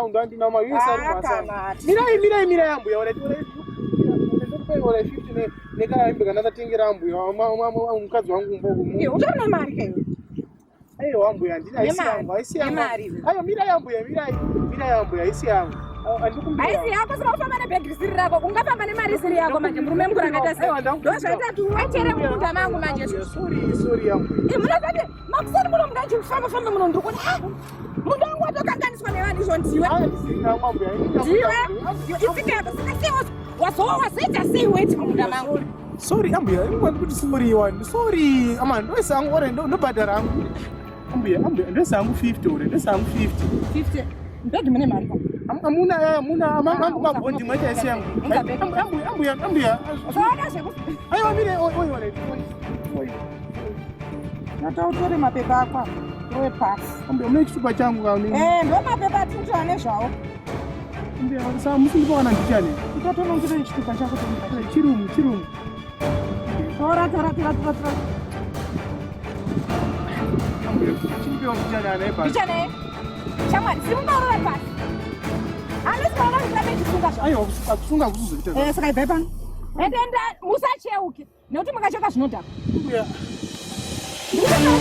ndio ndina mayesa rumasa. Mira yambu ya wale ore 50 neka imbe kana tatengera ambu ya mukadzi wangu mbogo. Utana mari kai. Ayo ambu ya ndina aisi yangu. Ayo mira yambu ya aisi yangu. Aisi yako sema ufamba na bag risiri rako ungafamba nemari risiri yako manje murume mkuru angata sei ndozvaita tuwechere mukunda mangu manje sorry yangu munazati makuseni muno mungachi kufamba muno ndikuni mundu wangu watokanganiswa nevanhu izvo ndiwe isikako sikasiwa wazowa wazoita sei weti mukunda mangu sorry ambuya kuti sorry one sorry ama ndosangu ore ndobhadhara angu ambuya ndosangu 50 ore ndosangu 50 mbegi mune mari amuna mabondi mwaita isi yangu ambuya aiwa mire oi natautore mapepa akwa rowe pasi ambuya mune chitupa changu ndo mapepa atinotora nezvavo ambuya sa musindipa kana ndichane utotonongire chitupa chako chirumu tora ambuya chimpiwa ndichane anaye ndichane shamwari simumaurora pasi aiwa kusunga kusuzoita saka ibve pano endenda musacheuke nekuti mukacheka zvinodhaka musacheuke